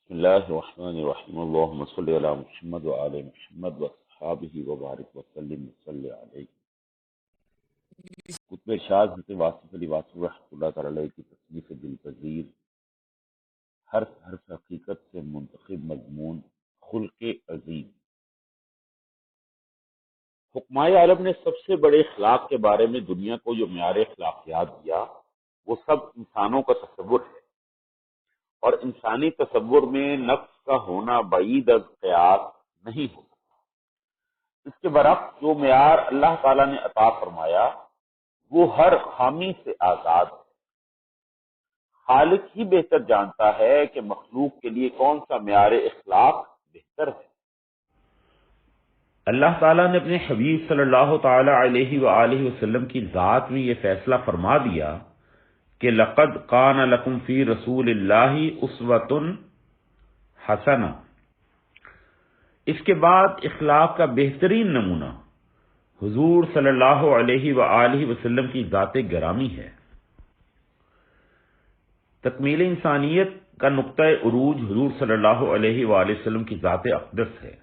بسم اللہ الرحمن الرحیم اللہم صلی علی محمد وعلی محمد وصحابہ وبارک وسلم صلی علیہ کتب ارشاد حضرت واصف علی واصف رحمۃ اللہ تعالی علیہ کی تصنیف دلپذیر حرف حرف حقیقت سے منتخب مضمون خلق عظیم۔ حکمائے عالم نے سب سے بڑے اخلاق کے بارے میں دنیا کو جو معیار اخلاقیات دیا وہ سب انسانوں کا تصور ہے، اور انسانی تصور میں نفس کا ہونا بعید از قیاس نہیں ہو۔ اس کے برعکس جو معیار اللہ تعالیٰ نے عطا فرمایا وہ ہر خامی سے آزاد ہے۔ خالق ہی بہتر جانتا ہے کہ مخلوق کے لیے کون سا معیار اخلاق بہتر ہے۔ اللہ تعالیٰ نے اپنے حبیب صلی اللہ تعالی علیہ وآلہ وسلم کی ذات میں یہ فیصلہ فرما دیا کہ لقد کان لکم فی رسول اللہ اسوۃ حسنہ۔ اس کے بعد اخلاق کا بہترین نمونہ حضور صلی اللہ علیہ وآلہ وسلم کی ذات گرامی ہے۔ تکمیل انسانیت کا نقطہ عروج حضور صلی اللہ علیہ وآلہ وسلم کی ذات اقدس ہے۔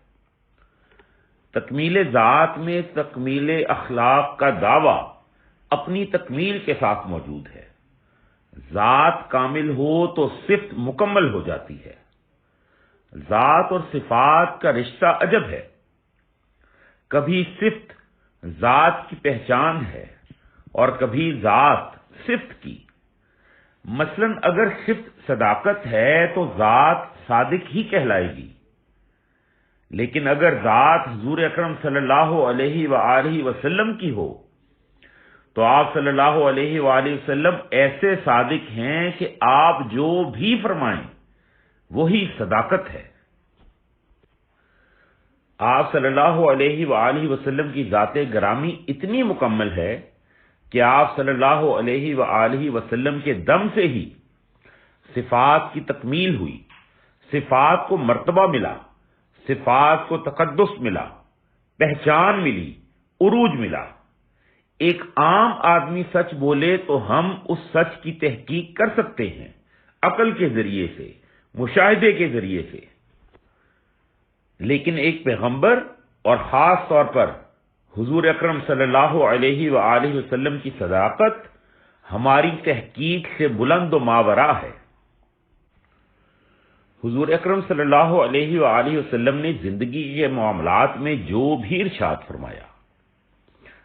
تکمیل ذات میں تکمیل اخلاق کا دعویٰ اپنی تکمیل کے ساتھ موجود ہے۔ ذات کامل ہو تو صفت مکمل ہو جاتی ہے۔ ذات اور صفات کا رشتہ عجب ہے۔ کبھی صفت ذات کی پہچان ہے اور کبھی ذات صفت کی۔ مثلا اگر صفت صداقت ہے تو ذات صادق ہی کہلائے گی، لیکن اگر ذات حضور اکرم صلی اللہ علیہ وآلہ وسلم کی ہو تو آپ صلی اللہ علیہ وآلہ وسلم ایسے صادق ہیں کہ آپ جو بھی فرمائیں وہی صداقت ہے۔ آپ صلی اللہ علیہ وآلہ وسلم کی ذات گرامی اتنی مکمل ہے کہ آپ صلی اللہ علیہ وآلہ وسلم کے دم سے ہی صفات کی تکمیل ہوئی، صفات کو مرتبہ ملا، صفات کو تقدس ملا، پہچان ملی، عروج ملا۔ ایک عام آدمی سچ بولے تو ہم اس سچ کی تحقیق کر سکتے ہیں عقل کے ذریعے سے، مشاہدے کے ذریعے سے، لیکن ایک پیغمبر اور خاص طور پر حضور اکرم صلی اللہ علیہ وآلہ وسلم کی صداقت ہماری تحقیق سے بلند و ماورا ہے۔ حضور اکرم صلی اللہ علیہ وآلہ وسلم نے زندگی کے معاملات میں جو بھی ارشاد فرمایا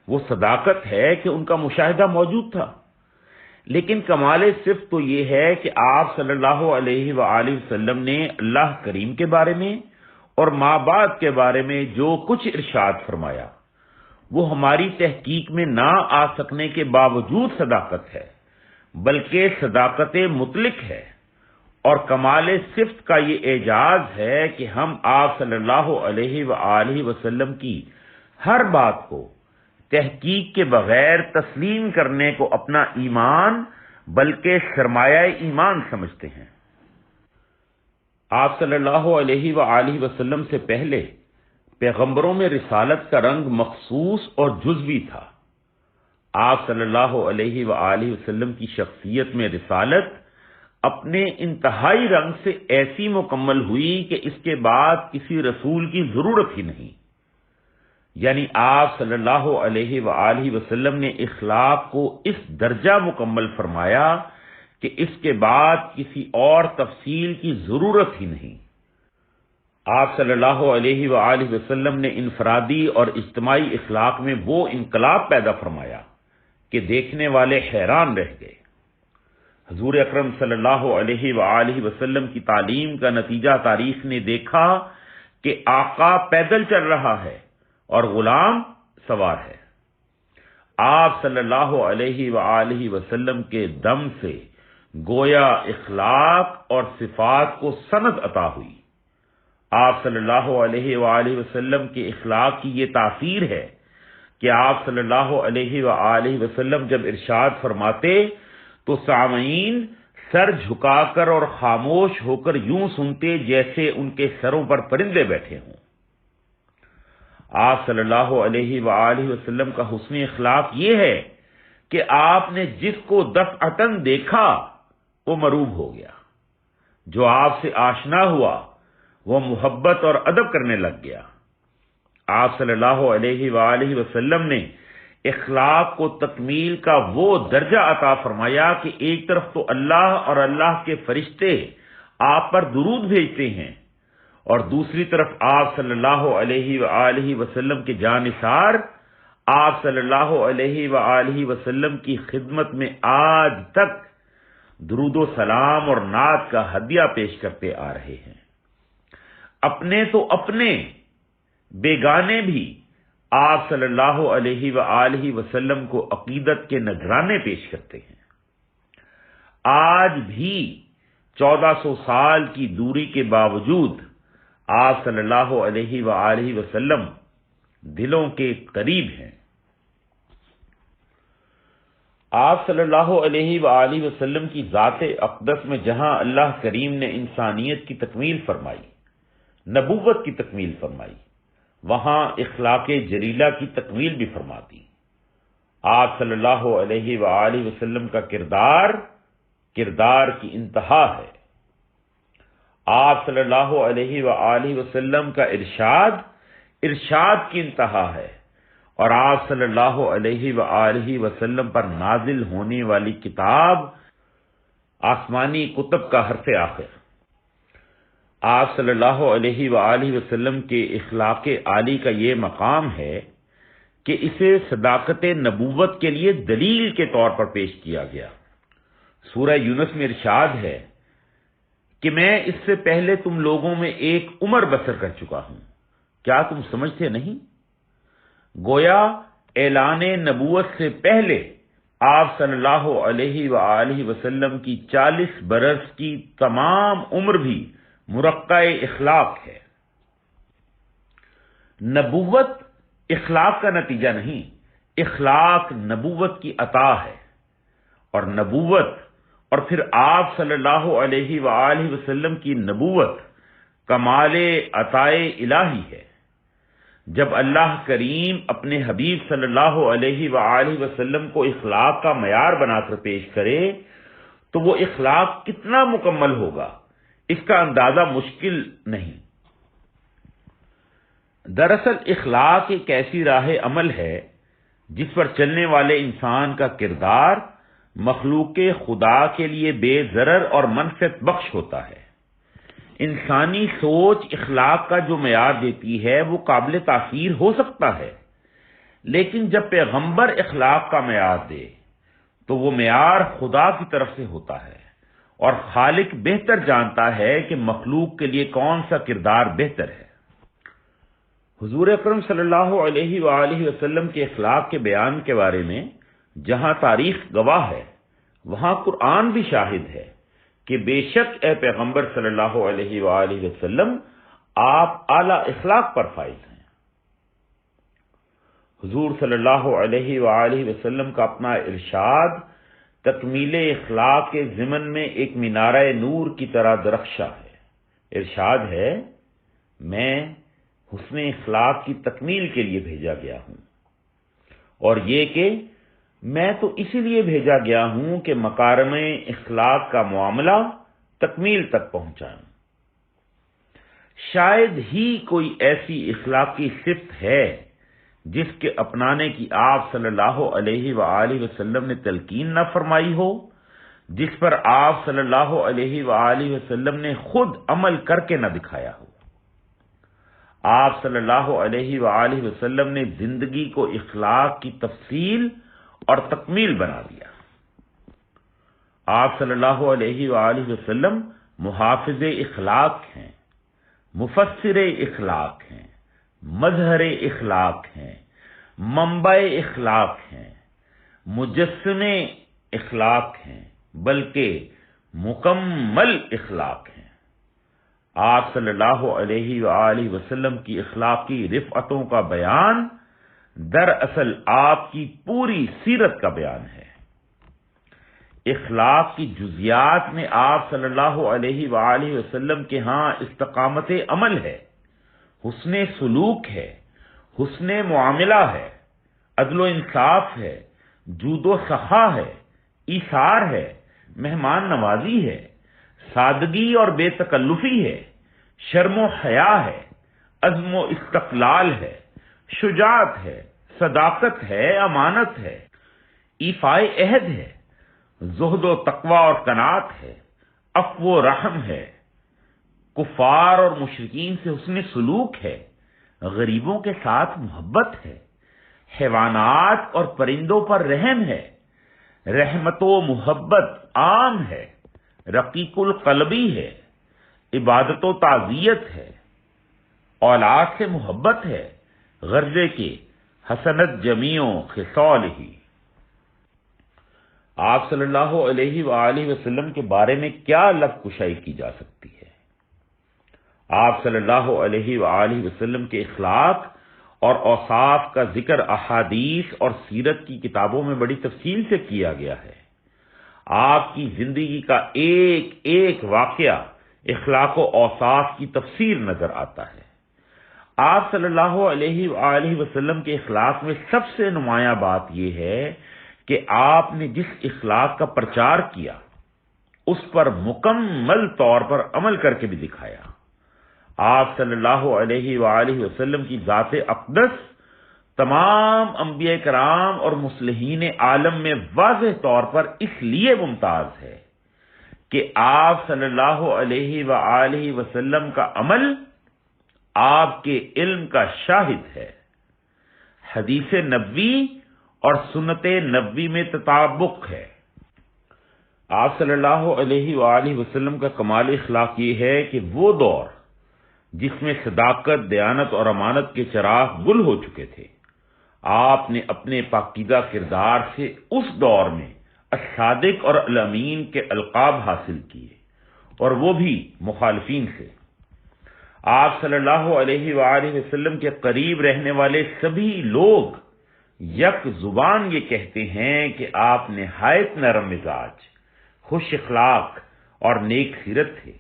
وہ صداقت ہے کہ ان کا مشاہدہ موجود تھا، لیکن کمال صفت تو یہ ہے کہ آپ صلی اللہ علیہ وآلہ وسلم نے اللہ کریم کے بارے میں اور ماں باپ کے بارے میں جو کچھ ارشاد فرمایا وہ ہماری تحقیق میں نہ آ سکنے کے باوجود صداقت ہے، بلکہ صداقت مطلق ہے، اور کمال صفت کا یہ اعجاز ہے کہ ہم آپ صلی اللہ علیہ وآلہ وسلم کی ہر بات کو تحقیق کے بغیر تسلیم کرنے کو اپنا ایمان بلکہ سرمایہ ایمان سمجھتے ہیں۔ آپ صلی اللہ علیہ وآلہ وسلم سے پہلے پیغمبروں میں رسالت کا رنگ مخصوص اور جزوی تھا۔ آپ صلی اللہ علیہ وآلہ وسلم کی شخصیت میں رسالت اپنے انتہائی رنگ سے ایسی مکمل ہوئی کہ اس کے بعد کسی رسول کی ضرورت ہی نہیں۔ یعنی آپ صلی اللہ علیہ وآلہ وسلم نے اخلاق کو اس درجہ مکمل فرمایا کہ اس کے بعد کسی اور تفصیل کی ضرورت ہی نہیں۔ آپ صلی اللہ علیہ وآلہ وسلم نے انفرادی اور اجتماعی اخلاق میں وہ انقلاب پیدا فرمایا کہ دیکھنے والے حیران رہ گئے۔ حضور اکرم صلی اللہ علیہ وآلہ وسلم کی تعلیم کا نتیجہ تاریخ نے دیکھا کہ آقا پیدل چل رہا ہے اور غلام سوار ہے۔ آپ صلی اللہ علیہ وآلہ وسلم کے دم سے گویا اخلاق اور صفات کو سند عطا ہوئی۔ آپ صلی اللہ علیہ وآلہ وسلم کے اخلاق کی یہ تاثیر ہے کہ آپ صلی اللہ علیہ وآلہ وسلم جب ارشاد فرماتے تو سامعین سر جھکا کر اور خاموش ہو کر یوں سنتے جیسے ان کے سروں پر پرندے بیٹھے ہوں۔ آپ صلی اللہ علیہ وآلہ وسلم کا حسن اخلاق یہ ہے کہ آپ نے جس کو دفعتاً دیکھا وہ مروب ہو گیا، جو آپ سے آشنا ہوا وہ محبت اور ادب کرنے لگ گیا۔ آپ صلی اللہ علیہ وآلہ وسلم نے اخلاق کو تکمیل کا وہ درجہ عطا فرمایا کہ ایک طرف تو اللہ اور اللہ کے فرشتے آپ پر درود بھیجتے ہیں، اور دوسری طرف آپ صلی اللہ علیہ وآلہ وسلم کے جانثار آپ صلی اللہ علیہ وآلہ وسلم کی خدمت میں آج تک درود و سلام اور نعت کا ہدیہ پیش کرتے آ رہے ہیں۔ اپنے تو اپنے، بیگانے بھی آپ صلی اللہ علیہ وآلہ وسلم کو عقیدت کے نذرانے پیش کرتے ہیں۔ آج بھی 1400 سال کی دوری کے باوجود آپ صلی اللہ علیہ وآلہ وسلم دلوں کے قریب ہیں۔ آپ صلی اللہ علیہ وآلہ وسلم کی ذات اقدس میں جہاں اللہ کریم نے انسانیت کی تکمیل فرمائی، نبوت کی تکمیل فرمائی، وہاں اخلاق جلیلہ کی تکمیل بھی فرما دی۔ آپ صلی اللہ علیہ وآلہ وسلم کا کردار کی انتہا ہے۔ آپ صلی اللہ علیہ وآلہ وسلم کا ارشاد کی انتہا ہے، اور آپ صلی اللہ علیہ وآلہ وسلم پر نازل ہونے والی کتاب آسمانی کتب کا حرف آخر۔ آپ صلی اللہ علیہ وآلہ وسلم کے اخلاق عالی کا یہ مقام ہے کہ اسے صداقت نبوت کے لیے دلیل کے طور پر پیش کیا گیا۔ سورہ یونس میں ارشاد ہے کہ میں اس سے پہلے تم لوگوں میں ایک عمر بسر کر چکا ہوں، کیا تم سمجھتے نہیں؟ گویا اعلان نبوت سے پہلے آپ صلی اللہ علیہ وآلہ وسلم کی 40 برس کی تمام عمر بھی مرقع اخلاق ہے۔ نبوت اخلاق کا نتیجہ نہیں، اخلاق نبوت کی عطا ہے، اور نبوت اور پھر آپ صلی اللہ علیہ وآلہ وسلم کی نبوت کمال عطائے الہی ہے۔ جب اللہ کریم اپنے حبیب صلی اللہ علیہ وآلہ وسلم کو اخلاق کا معیار بنا کر پیش کرے تو وہ اخلاق کتنا مکمل ہوگا، اس کا اندازہ مشکل نہیں۔ دراصل اخلاق ایک ایسی راہ عمل ہے جس پر چلنے والے انسان کا کردار مخلوق خدا کے لیے بے ضرر اور منفعت بخش ہوتا ہے۔ انسانی سوچ اخلاق کا جو معیار دیتی ہے وہ قابل تاثیر ہو سکتا ہے، لیکن جب پیغمبر اخلاق کا معیار دے تو وہ معیار خدا کی طرف سے ہوتا ہے، اور خالق بہتر جانتا ہے کہ مخلوق کے لیے کون سا کردار بہتر ہے۔ حضور اکرم صلی اللہ علیہ وآلہ وسلم کے اخلاق کے بیان کے بارے میں جہاں تاریخ گواہ ہے، وہاں قرآن بھی شاہد ہے کہ بے شک اے پیغمبر صلی اللہ علیہ وآلہ وسلم آپ اعلیٰ اخلاق پر فائز ہیں۔ حضور صلی اللہ علیہ وآلہ وسلم کا اپنا ارشاد تکمیل اخلاق کے ضمن میں ایک مینارہ نور کی طرح درخشاں ہے۔ ارشاد ہے، میں حسن اخلاق کی تکمیل کے لیے بھیجا گیا ہوں، اور یہ کہ میں تو اسی لیے بھیجا گیا ہوں کہ مکارم اخلاق کا معاملہ تکمیل تک پہنچائیں۔ شاید ہی کوئی ایسی اخلاقی صفت ہے جس کے اپنانے کی آپ صلی اللہ علیہ وآلہ وسلم نے تلقین نہ فرمائی ہو، جس پر آپ صلی اللہ علیہ وآلہ وسلم نے خود عمل کر کے نہ دکھایا ہو۔ آپ صلی اللہ علیہ وآلہ وسلم نے زندگی کو اخلاق کی تفصیل اور تکمیل بنا دیا۔ آپ صلی اللہ علیہ وآلہ وسلم محافظ اخلاق ہیں، مفسر اخلاق ہیں، مظہر اخلاق ہیں، منبع اخلاق ہیں، مجسم اخلاق ہیں، بلکہ مکمل اخلاق ہیں۔ آپ صلی اللہ علیہ وآلہ وسلم کی اخلاقی رفعتوں کا بیان دراصل آپ کی پوری سیرت کا بیان ہے۔ اخلاق کی جزیات میں آپ صلی اللہ علیہ وآلہ وسلم کے ہاں استقامت عمل ہے، حسن سلوک ہے، حسن معاملہ ہے، عدل و انصاف ہے، جود و سخا ہے، ایثار ہے، مہمان نوازی ہے، سادگی اور بے تکلفی ہے، شرم و حیا ہے، عزم و استقلال ہے، شجاعت ہے، صداقت ہے، امانت ہے، ایفائے عہد ہے، زہد و تقوی اور قناعت ہے، عفو و رحم ہے، کفار اور مشرکین سے حسن سلوک ہے، غریبوں کے ساتھ محبت ہے، حیوانات اور پرندوں پر رحم ہے، رحمت و محبت عام ہے، رقیق القلبی ہے، عبادت و تعزیت ہے، اولاد سے محبت ہے، غرضے کے حسنت جمیع خصال ہی۔ آپ صلی اللہ علیہ وآلہ وسلم کے بارے میں کیا لب کشائی کی جا سکتی ہے؟ آپ صلی اللہ علیہ وآلہ وسلم کے اخلاق اور اوصاف کا ذکر احادیث اور سیرت کی کتابوں میں بڑی تفصیل سے کیا گیا ہے۔ آپ کی زندگی کا ایک ایک واقعہ اخلاق و اوصاف کی تفسیر نظر آتا ہے۔ آپ صلی اللہ علیہ وآلہ وسلم کے اخلاق میں سب سے نمایاں بات یہ ہے کہ آپ نے جس اخلاق کا پرچار کیا اس پر مکمل طور پر عمل کر کے بھی دکھایا۔ آپ صلی اللہ علیہ وآلہ وسلم کی ذات اقدس تمام انبیاء کرام اور مصلحین عالم میں واضح طور پر اس لیے ممتاز ہے کہ آپ صلی اللہ علیہ وآلہ وسلم کا عمل آپ کے علم کا شاہد ہے۔ حدیث نبوی اور سنت نبوی میں تطابق ہے۔ آپ صلی اللہ علیہ وآلہ وسلم کا کمال اخلاق یہ ہے کہ وہ دور جس میں صداقت، دیانت اور امانت کے چراغ گل ہو چکے تھے، آپ نے اپنے پاکیزہ کردار سے اس دور میں الصادق اور الامین کے القاب حاصل کیے، اور وہ بھی مخالفین سے۔ آپ صلی اللہ علیہ وآلہ وسلم کے قریب رہنے والے سبھی لوگ یک زبان یہ کہتے ہیں کہ آپ نہایت نرم مزاج، خوش اخلاق اور نیک سیرت تھے۔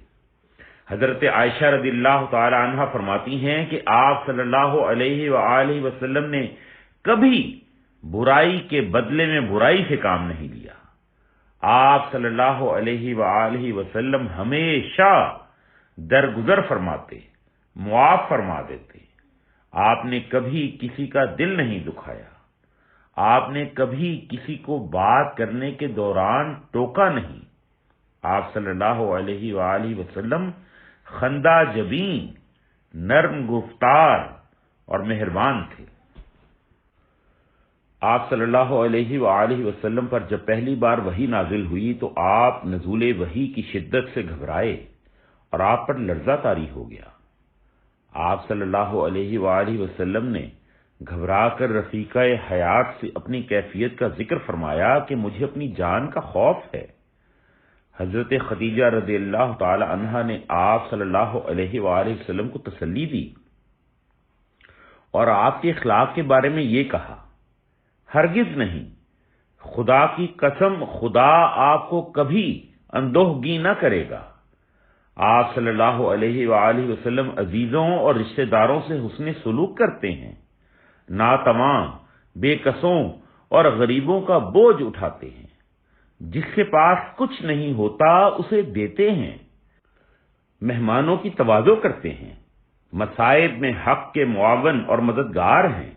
حضرت عائشہ رضی اللہ تعالی عنہ فرماتی ہیں کہ آپ صلی اللہ علیہ وآلہ وسلم نے کبھی برائی کے بدلے میں برائی سے کام نہیں لیا۔ آپ صلی اللہ علیہ وآلہ وسلم ہمیشہ درگزر فرماتے، معاف فرما دیتے۔ آپ نے کبھی کسی کا دل نہیں دکھایا۔ آپ نے کبھی کسی کو بات کرنے کے دوران ٹوکا نہیں۔ آپ صلی اللہ علیہ وآلہ وسلم خندہ جبین، نرم گفتار اور مہربان تھے۔ آپ صلی اللہ علیہ وآلہ وسلم پر جب پہلی بار وحی نازل ہوئی تو آپ نزول وحی کی شدت سے گھبرائے اور آپ پر لرزہ طاری ہو گیا۔ آپ صلی اللہ علیہ وآلہ وسلم نے گھبرا کر رفیقہ حیات سے اپنی کیفیت کا ذکر فرمایا کہ مجھے اپنی جان کا خوف ہے۔ حضرت خدیجہ رضی اللہ تعالی عنہا نے آپ صلی اللہ علیہ وآلہ وسلم کو تسلی دی اور آپ کے اخلاق کے بارے میں یہ کہا، ہرگز نہیں، خدا کی قسم خدا آپ کو کبھی اندوہگی نہ کرے گا۔ آپ صلی اللہ علیہ وآلہ وسلم عزیزوں اور رشتہ داروں سے حسن سلوک کرتے ہیں، ناتواں، بے کسوں اور غریبوں کا بوجھ اٹھاتے ہیں، جس کے پاس کچھ نہیں ہوتا اسے دیتے ہیں، مہمانوں کی تواضع کرتے ہیں، مصائب میں حق کے معاون اور مددگار ہیں،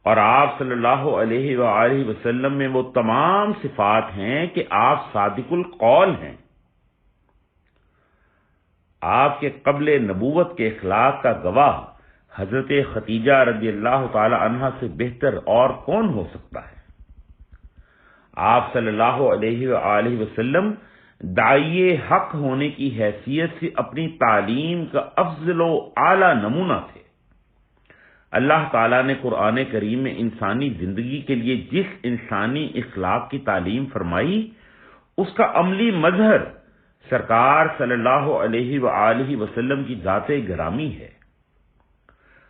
اور آپ صلی اللہ علیہ وآلہ وسلم میں وہ تمام صفات ہیں کہ آپ صادق القول ہیں۔ آپ کے قبل نبوت کے اخلاق کا گواہ حضرت خدیجہ رضی اللہ تعالی عنہا سے بہتر اور کون ہو سکتا ہے؟ آپ صلی اللہ علیہ وآلہ وسلم داعی حق ہونے کی حیثیت سے اپنی تعلیم کا افضل و اعلیٰ نمونہ تھے۔ اللہ تعالیٰ نے قرآن کریم میں انسانی زندگی کے لیے جس انسانی اخلاق کی تعلیم فرمائی اس کا عملی مظہر سرکار صلی اللہ علیہ وآلہ وسلم کی ذات گرامی ہے۔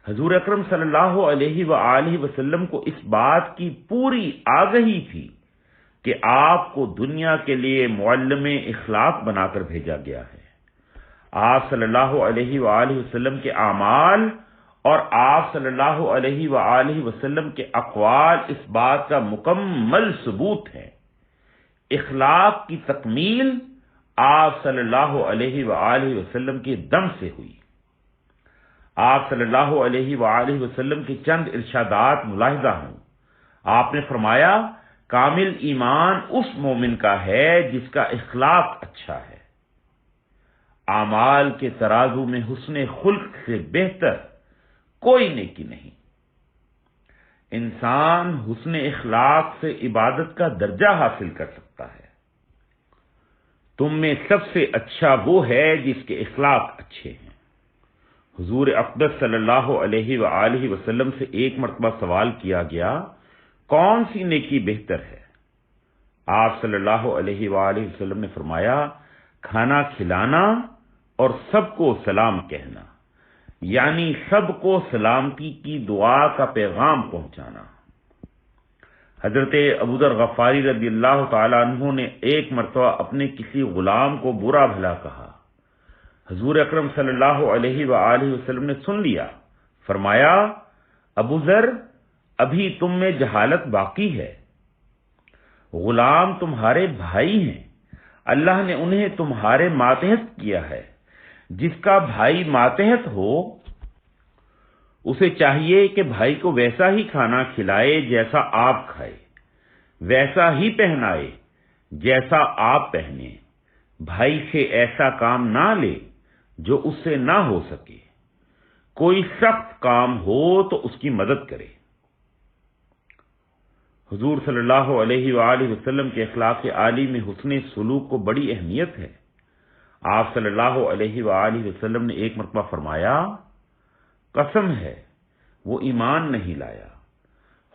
حضور اکرم صلی اللہ علیہ وآلہ وسلم کو اس بات کی پوری آگہی تھی کہ آپ کو دنیا کے لیے معلم اخلاق بنا کر بھیجا گیا ہے۔ آپ صلی اللہ علیہ وآلہ وسلم کے اعمال اور آپ صلی اللہ علیہ وآلہ وسلم کے اقوال اس بات کا مکمل ثبوت ہے۔ اخلاق کی تکمیل آپ صلی اللہ علیہ وآلہ وسلم کے دم سے ہوئی۔ آپ صلی اللہ علیہ وآلہ وسلم کے چند ارشادات ملاحظہ ہوں۔ آپ نے فرمایا، کامل ایمان اس مومن کا ہے جس کا اخلاق اچھا ہے۔ اعمال کے ترازو میں حسن خلق سے بہتر کوئی نیکی نہیں۔ انسان حسن اخلاق سے عبادت کا درجہ حاصل کر سکتا ہے۔ تم میں سب سے اچھا وہ ہے جس کے اخلاق اچھے ہیں۔ حضور اقدس صلی اللہ علیہ وآلہ وسلم سے ایک مرتبہ سوال کیا گیا، کون سی نیکی بہتر ہے؟ آپ صلی اللہ علیہ وآلہ وسلم نے فرمایا، کھانا کھلانا اور سب کو سلام کہنا، یعنی سب کو سلامتی کی دعا کا پیغام پہنچانا۔ حضرت ابوذر غفاری رضی اللہ تعالی عنہ نے ایک مرتبہ اپنے کسی غلام کو برا بھلا کہا۔ حضور اکرم صلی اللہ علیہ وآلہ وسلم نے سن لیا، فرمایا، ابوذر، ابھی تم میں جہالت باقی ہے۔ غلام تمہارے بھائی ہیں، اللہ نے انہیں تمہارے ماتحت کیا ہے۔ جس کا بھائی ماتحت ہو اسے چاہیے کہ بھائی کو ویسا ہی کھانا کھلائے جیسا آپ کھائے، ویسا ہی پہنائے جیسا آپ پہنے، بھائی سے ایسا کام نہ لے جو اس سے نہ ہو سکے، کوئی سخت کام ہو تو اس کی مدد کرے۔ حضور صلی اللہ علیہ وآلہ وسلم کے اخلاق عالی میں حسن سلوک کو بڑی اہمیت ہے۔ آپ صلی اللہ علیہ وآلہ وسلم نے ایک مرتبہ فرمایا، قسم ہے وہ ایمان نہیں لایا،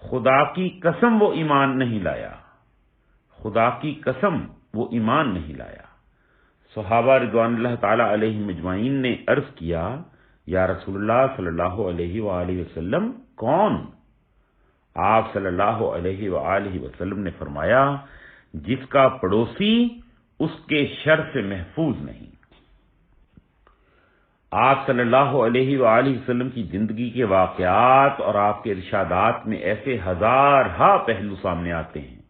خدا کی قسم وہ ایمان نہیں لایا، خدا کی قسم وہ ایمان نہیں لایا۔ صحابہ رضوان اللہ تعالی علیہم اجمعین نے عرض کیا، یا رسول اللہ صلی اللہ علیہ وآلہ وسلم، کون؟ آپ صلی اللہ علیہ وآلہ وسلم نے فرمایا، جس کا پڑوسی اس کے شر سے محفوظ نہیں۔ آپ صلی اللہ علیہ وآلہ وسلم کی زندگی کے واقعات اور آپ کے ارشادات میں ایسے ہزارہا پہلو سامنے آتے ہیں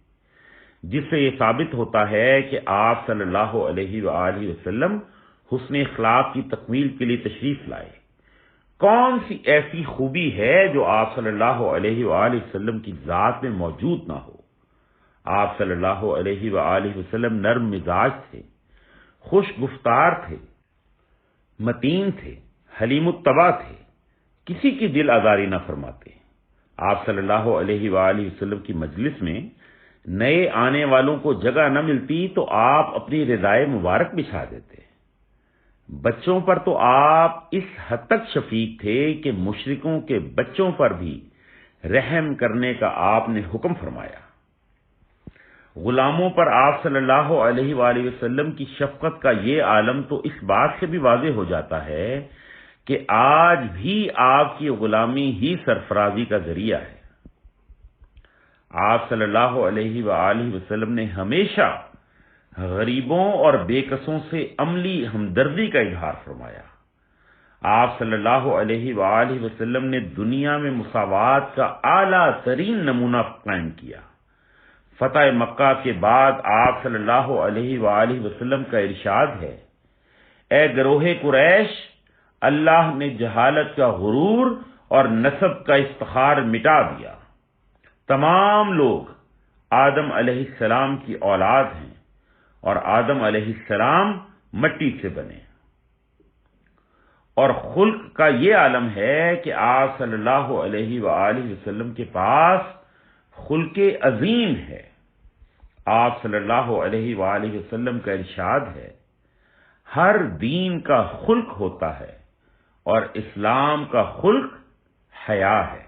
جس سے یہ ثابت ہوتا ہے کہ آپ صلی اللہ علیہ وآلہ وسلم حسن اخلاق کی تکمیل کے لیے تشریف لائے۔ کون سی ایسی خوبی ہے جو آپ صلی اللہ علیہ وآلہ وسلم کی ذات میں موجود نہ ہو؟ آپ صلی اللہ علیہ وآلہ وسلم نرم مزاج تھے، خوش گفتار تھے، متین تھے، حلیم الطبع تھے، کسی کی دل آزاری نہ فرماتے۔ آپ صلی اللہ علیہ وآلہ وسلم کی مجلس میں نئے آنے والوں کو جگہ نہ ملتی تو آپ اپنی ردائے مبارک بچھا دیتے۔ بچوں پر تو آپ اس حد تک شفیق تھے کہ مشرکوں کے بچوں پر بھی رحم کرنے کا آپ نے حکم فرمایا۔ غلاموں پر آپ صلی اللہ علیہ وآلہ وسلم کی شفقت کا یہ عالم تو اس بات سے بھی واضح ہو جاتا ہے کہ آج بھی آپ کی غلامی ہی سرفرازی کا ذریعہ ہے۔ آپ صلی اللہ علیہ وآلہ وسلم نے ہمیشہ غریبوں اور بے کسوں سے عملی ہمدردی کا اظہار فرمایا۔ آپ صلی اللہ علیہ وآلہ وسلم نے دنیا میں مساوات کا اعلیٰ ترین نمونہ قائم کیا۔ فتح مکہ کے بعد آپ صلی اللہ علیہ وآلہ وسلم کا ارشاد ہے، اے گروہ قریش، اللہ نے جہالت کا غرور اور نسب کا افتخار مٹا دیا۔ تمام لوگ آدم علیہ السلام کی اولاد ہیں اور آدم علیہ السلام مٹی سے بنے۔ اور خلق کا یہ عالم ہے کہ آپ صلی اللہ علیہ وآلہ وسلم کے پاس خلق عظیم ہے۔ آپ صلی اللہ علیہ وآلہ وسلم کا ارشاد ہے، ہر دین کا خلق ہوتا ہے اور اسلام کا خلق حیا ہے۔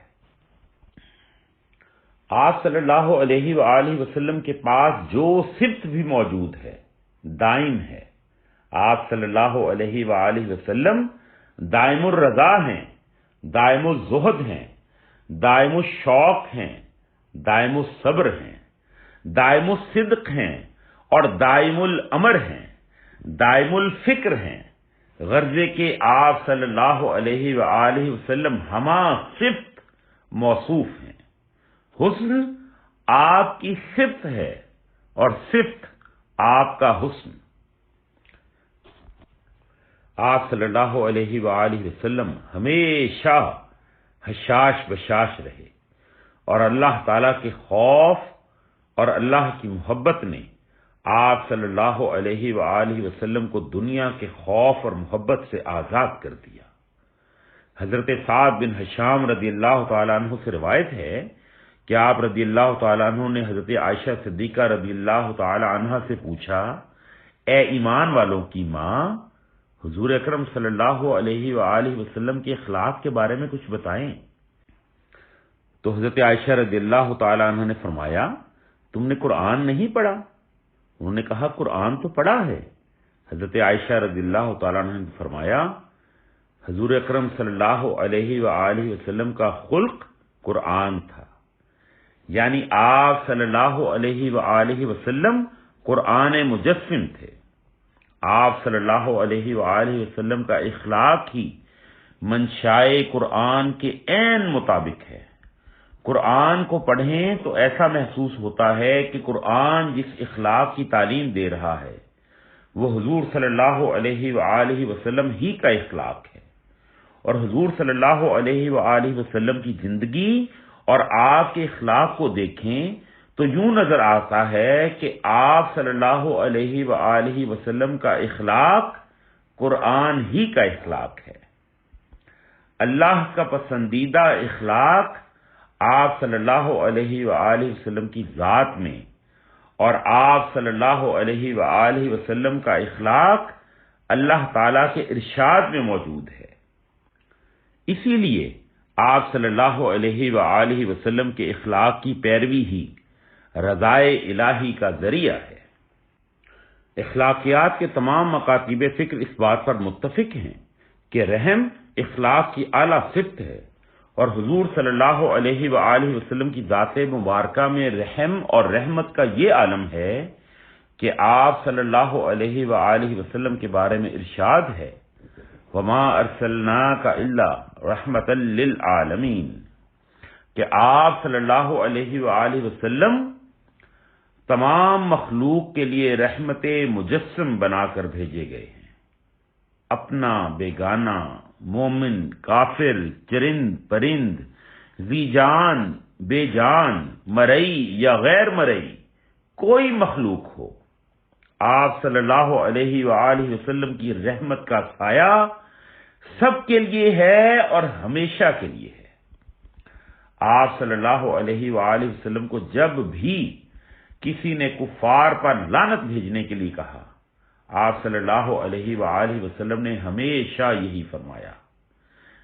آپ صلی اللہ علیہ وآلہ وسلم کے پاس جو صفت بھی موجود ہے دائم ہے۔ آپ صلی اللہ علیہ وآلہ وسلم دائم الرضا ہیں، دائم الزہد ہیں، دائم الشوق ہیں، دائم الصبر ہیں، دائم الصدق ہیں اور دائم الامر ہیں، دائم الفکر ہیں۔ غرضے کہ آپ صلی اللہ علیہ وآلہ وسلم ہمہ صفت موصوف ہیں۔ حسن آپ کی صفت ہے اور صفت آپ کا حسن۔ آپ صلی اللہ علیہ وآلہ وسلم ہمیشہ حشاش بشاش رہے، اور اللہ تعالی کے خوف اور اللہ کی محبت نے آپ صلی اللہ علیہ وآلہ وسلم کو دنیا کے خوف اور محبت سے آزاد کر دیا۔ حضرت سعد بن ہشام رضی اللہ تعالیٰ عنہ سے روایت ہے کہ آپ رضی اللہ تعالیٰ عنہ نے حضرت عائشہ صدیقہ رضی اللہ تعالیٰ عنہ سے پوچھا، اے ایمان والوں کی ماں، حضور اکرم صلی اللہ علیہ وآلہ وسلم کے اخلاق کے بارے میں کچھ بتائیں۔ تو حضرت عائشہ رضی اللہ تعالیٰ عنہ نے فرمایا، تم نے قرآن نہیں پڑھا؟ انہوں نے کہا، قرآن تو پڑھا ہے۔ حضرت عائشہ رضی اللہ تعالیٰ عنہ نے فرمایا، حضور اکرم صلی اللہ علیہ وآلہ وسلم کا خلق قرآن تھا، یعنی آپ صلی اللہ علیہ وآلہ وسلم قرآن مجسم تھے۔ آپ صلی اللہ علیہ وآلہ وسلم کا اخلاق ہی منشائے قرآن کے عین مطابق ہے۔ قرآن کو پڑھیں تو ایسا محسوس ہوتا ہے کہ قرآن جس اخلاق کی تعلیم دے رہا ہے وہ حضور صلی اللہ علیہ وآلہ وسلم ہی کا اخلاق ہے، اور حضور صلی اللہ علیہ وآلہ وسلم کی زندگی اور آپ کے اخلاق کو دیکھیں تو یوں نظر آتا ہے کہ آپ صلی اللہ علیہ وآلہ وسلم کا اخلاق قرآن ہی کا اخلاق ہے۔ اللہ کا پسندیدہ اخلاق آپ صلی اللہ علیہ وآلہ وسلم کی ذات میں، اور آپ صلی اللہ علیہ وآلہ وسلم کا اخلاق اللہ تعالی کے ارشاد میں موجود ہے۔ اسی لیے آپ صلی اللہ علیہ وآلہ وسلم کے اخلاق کی پیروی ہی رضائے الہی کا ذریعہ ہے۔ اخلاقیات کے تمام مکاتب فکر اس بات پر متفق ہیں کہ رحم اخلاق کی اعلیٰ صفت ہے، اور حضور صلی اللہ علیہ وآلہ وسلم کی ذات مبارکہ میں رحم اور رحمت کا یہ عالم ہے کہ آپ صلی اللہ علیہ وآلہ وسلم کے بارے میں ارشاد ہے، وَمَا أَرْسَلْنَاكَ إِلَّا رَحْمَةً لِّلْعَالَمِينَ، کہ آپ صلی اللہ علیہ وآلہ وسلم تمام مخلوق کے لیے رحمت مجسم بنا کر بھیجے گئے ہیں۔ اپنا، بیگانہ، مومن، کافر، چرند، پرند، ذی جان، بے جان، مرئی یا غیر مرئی، کوئی مخلوق ہو، آپ صلی اللہ علیہ وآلہ وسلم کی رحمت کا سایہ سب کے لیے ہے اور ہمیشہ کے لیے ہے۔ آپ صلی اللہ علیہ وآلہ وسلم کو جب بھی کسی نے کفار پر لعنت بھیجنے کے لیے کہا، آپ صلی اللہ علیہ وآلہ وسلم نے ہمیشہ یہی فرمایا،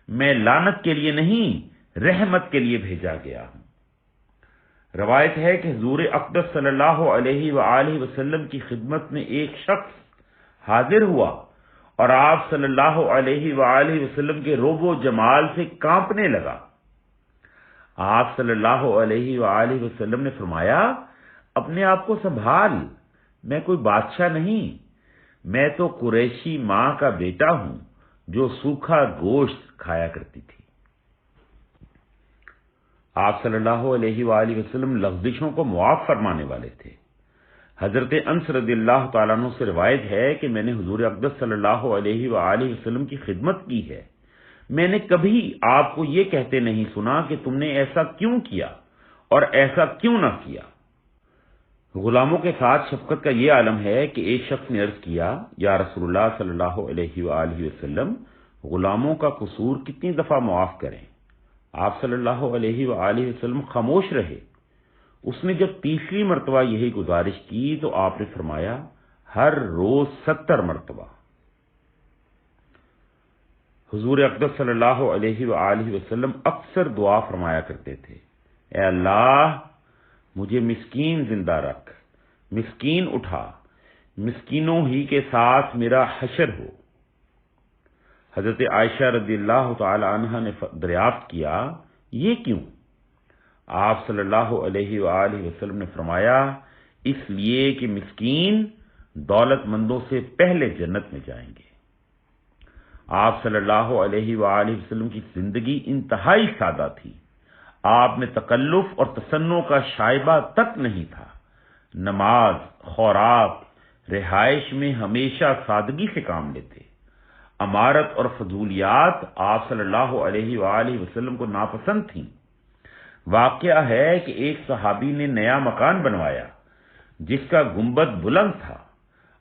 میں لعنت کے لیے نہیں رحمت کے لیے بھیجا گیا ہوں۔ روایت ہے کہ حضور اقدس صلی اللہ علیہ وآلہ وسلم کی خدمت میں ایک شخص حاضر ہوا اور آپ صلی اللہ علیہ وآلہ وسلم کے روب و جمال سے کانپنے لگا۔ آپ صلی اللہ علیہ وآلہ وسلم نے فرمایا، اپنے آپ کو سنبھال، میں کوئی بادشاہ نہیں، میں تو قریشی ماں کا بیٹا ہوں جو سوکھا گوشت کھایا کرتی تھی۔ آپ صلی اللہ علیہ وآلہ وسلم لغزشوں کو معاف فرمانے والے تھے۔ حضرت انس رضی اللہ تعالیٰ عنہ سے روایت ہے کہ میں نے حضور اقدس صلی اللہ علیہ وآلہ وسلم کی خدمت کی ہے، میں نے کبھی آپ کو یہ کہتے نہیں سنا کہ تم نے ایسا کیوں کیا اور ایسا کیوں نہ کیا۔ غلاموں کے ساتھ شفقت کا یہ عالم ہے کہ ایک شخص نے عرض کیا، یا رسول اللہ صلی اللہ علیہ وآلہ وسلم، غلاموں کا قصور کتنی دفعہ معاف کریں؟ آپ صلی اللہ علیہ وآلہ وسلم خاموش رہے۔ اس نے جب تیسری مرتبہ یہی گزارش کی تو آپ نے فرمایا، ہر روز 70 مرتبہ۔ حضور اقدس صلی اللہ علیہ وآلہ وسلم اکثر دعا فرمایا کرتے تھے، اے اللہ مجھے مسکین زندہ رکھ، مسکین اٹھا، مسکینوں ہی کے ساتھ میرا حشر ہو۔ حضرت عائشہ رضی اللہ تعالی عنہ نے دریافت کیا، یہ کیوں؟ آپ صلی اللہ علیہ وآلہ وسلم نے فرمایا، اس لیے کہ مسکین دولت مندوں سے پہلے جنت میں جائیں گے۔ آپ صلی اللہ علیہ وآلہ وسلم کی زندگی انتہائی سادہ تھی۔ آپ میں تکلف اور تصنع کا شائبہ تک نہیں تھا۔ نماز، خوراک، رہائش میں ہمیشہ سادگی سے کام لیتے۔ امارت اور فضولیات آپ صلی اللہ علیہ وآلہ وسلم کو ناپسند تھیں۔ واقعہ ہے کہ ایک صحابی نے نیا مکان بنوایا جس کا گنبد بلند تھا۔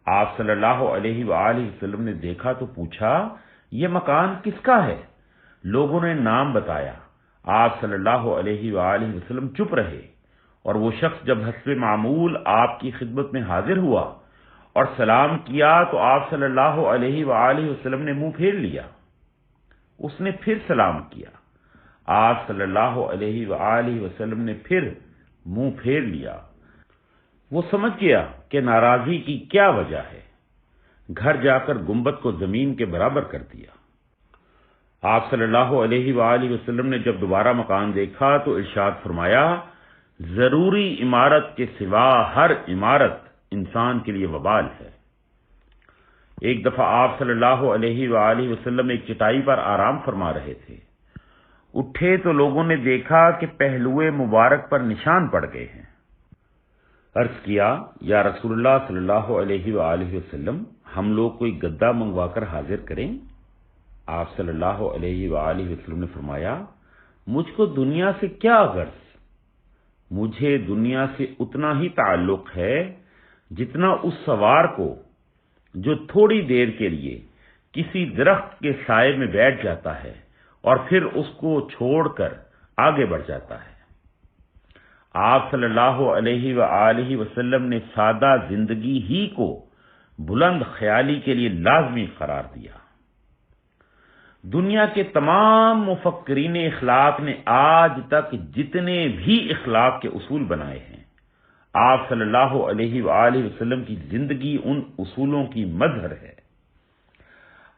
آپ صلی اللہ علیہ وآلہ وسلم نے دیکھا تو پوچھا، یہ مکان کس کا ہے؟ لوگوں نے نام بتایا۔ آپ صلی اللہ علیہ وآلہ وسلم چپ رہے، اور وہ شخص جب حسب معمول آپ کی خدمت میں حاضر ہوا اور سلام کیا تو آپ صلی اللہ علیہ وآلہ وسلم نے منہ پھیر لیا۔ اس نے پھر سلام کیا، آپ صلی اللہ علیہ وآلہ وسلم نے پھر منہ پھیر لیا۔ وہ سمجھ گیا کہ ناراضی کی کیا وجہ ہے، گھر جا کر گنبد کو زمین کے برابر کر دیا۔ آپ صلی اللہ علیہ وآلہ وسلم نے جب دوبارہ مکان دیکھا تو ارشاد فرمایا، ضروری عمارت کے سوا ہر عمارت انسان کے لیے وبال ہے۔ ایک دفعہ آپ صلی اللہ علیہ وآلہ وسلم ایک چٹائی پر آرام فرما رہے تھے۔ اٹھے تو لوگوں نے دیکھا کہ پہلوئے مبارک پر نشان پڑ گئے ہیں۔ عرض کیا، یا رسول اللہ صلی اللہ علیہ وآلہ وسلم، ہم لوگ کوئی گدا منگوا کر حاضر کریں؟ آپ صلی اللہ علیہ وآلہ وسلم نے فرمایا، مجھ کو دنیا سے کیا غرض؟ مجھے دنیا سے اتنا ہی تعلق ہے جتنا اس سوار کو جو تھوڑی دیر کے لیے کسی درخت کے سائے میں بیٹھ جاتا ہے اور پھر اس کو چھوڑ کر آگے بڑھ جاتا ہے۔ آپ صلی اللہ علیہ وآلہ وسلم نے سادہ زندگی ہی کو بلند خیالی کے لیے لازمی قرار دیا۔ دنیا کے تمام مفکرین اخلاق نے آج تک جتنے بھی اخلاق کے اصول بنائے ہیں، آپ صلی اللہ علیہ وآلہ وسلم کی زندگی ان اصولوں کی مظہر ہے۔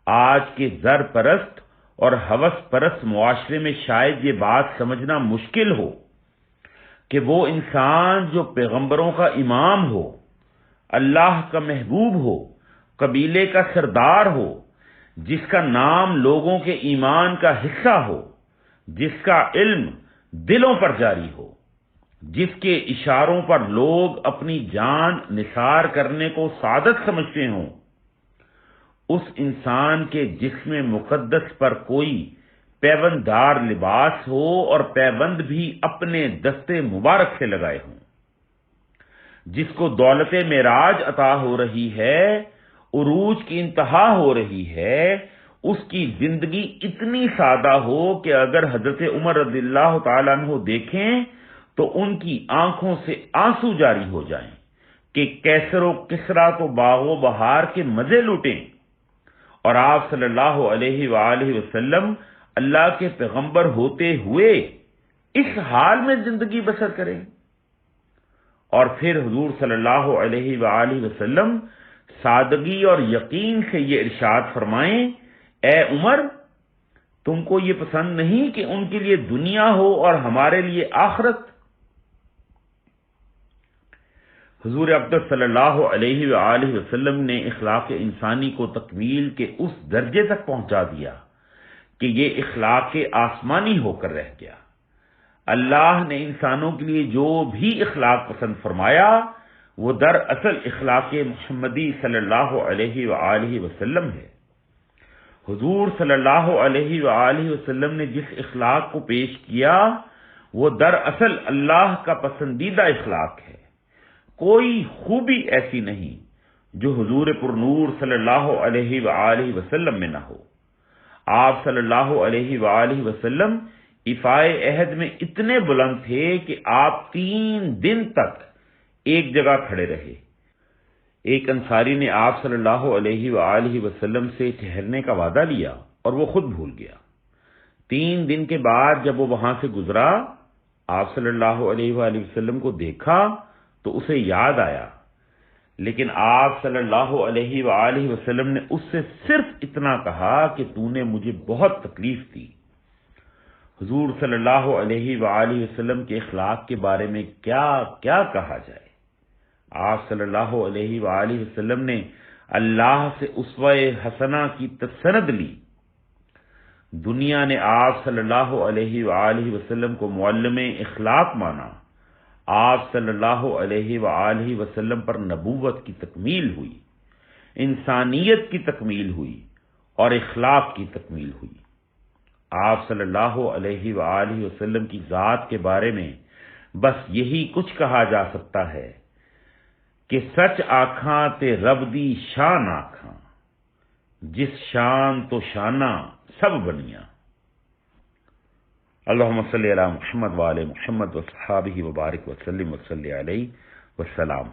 آج کے زر پرست اور ہوس پرست معاشرے میں شاید یہ بات سمجھنا مشکل ہو کہ وہ انسان جو پیغمبروں کا امام ہو، اللہ کا محبوب ہو، قبیلے کا سردار ہو، جس کا نام لوگوں کے ایمان کا حصہ ہو، جس کا علم دلوں پر جاری ہو، جس کے اشاروں پر لوگ اپنی جان نثار کرنے کو سعادت سمجھتے ہوں، اس انسان کے جسم مقدس پر کوئی پیونددار لباس ہو اور پیوند بھی اپنے دستے مبارک سے لگائے ہوں، جس کو دولت معراج عطا ہو رہی ہے، عروج کی انتہا ہو رہی ہے، اس کی زندگی اتنی سادہ ہو کہ اگر حضرت عمر رضی اللہ تعالیٰ عنہ دیکھیں تو ان کی آنکھوں سے آنسو جاری ہو جائیں کہ کیسر و کسرا تو باغ و بہار کے مزے لوٹیں، اور آپ صلی اللہ علیہ وآلہ وسلم اللہ کے پیغمبر ہوتے ہوئے اس حال میں زندگی بسر کریں۔ اور پھر حضور صلی اللہ علیہ وآلہ وسلم سادگی اور یقین سے یہ ارشاد فرمائیں، اے عمر، تم کو یہ پسند نہیں کہ ان کے لیے دنیا ہو اور ہمارے لیے آخرت؟ حضور اقدس صلی اللہ علیہ وآلہ وسلم نے اخلاق انسانی کو تکمیل کے اس درجے تک پہنچا دیا کہ یہ اخلاق آسمانی ہو کر رہ گیا۔ اللہ نے انسانوں کے لیے جو بھی اخلاق پسند فرمایا وہ دراصل اخلاق محمدی صلی اللہ علیہ وآلہ وسلم ہے۔ حضور صلی اللہ علیہ وآلہ وسلم نے جس اخلاق کو پیش کیا وہ دراصل اللہ کا پسندیدہ اخلاق ہے۔ کوئی خوبی ایسی نہیں جو حضور پر نور صلی اللہ علیہ وآلہ وسلم میں نہ ہو۔ آپ صلی اللہ علیہ وآلہ وسلم ایفائے عہد میں اتنے بلند تھے کہ آپ 3 دن تک ایک جگہ کھڑے رہے۔ ایک انصاری نے آپ صلی اللہ علیہ وآلہ وسلم سے ٹھہرنے کا وعدہ لیا اور وہ خود بھول گیا۔ 3 دن کے بعد جب وہ وہاں سے گزرا، آپ صلی اللہ علیہ وآلہ وسلم کو دیکھا تو اسے یاد آیا، لیکن آپ صلی اللہ علیہ وآلہ وسلم نے اس سے صرف اتنا کہا کہ تو نے مجھے بہت تکلیف دی۔ حضور صلی اللہ علیہ وآلہ وسلم کے اخلاق کے بارے میں کیا کیا کہا جائے۔ آپ صلی اللہ علیہ وآلہ وسلم نے اللہ سے اسوہ حسنہ کی سند لی۔ دنیا نے آپ صلی اللہ علیہ وآلہ وسلم کو معلم اخلاق مانا۔ آپ صلی اللہ علیہ وآلہ وسلم پر نبوت کی تکمیل ہوئی، انسانیت کی تکمیل ہوئی، اور اخلاق کی تکمیل ہوئی۔ آپ صلی اللہ علیہ وآلہ وسلم کی ذات کے بارے میں بس یہی کچھ کہا جا سکتا ہے کہ سچ آکھاں تے رب دی شان آکھاں، جس شان تو شانہ سب بنیاں۔ اللہم صلی علی محمد وآل محمد وصحابہ وبارک وسلم وصلی علیہ وسلام۔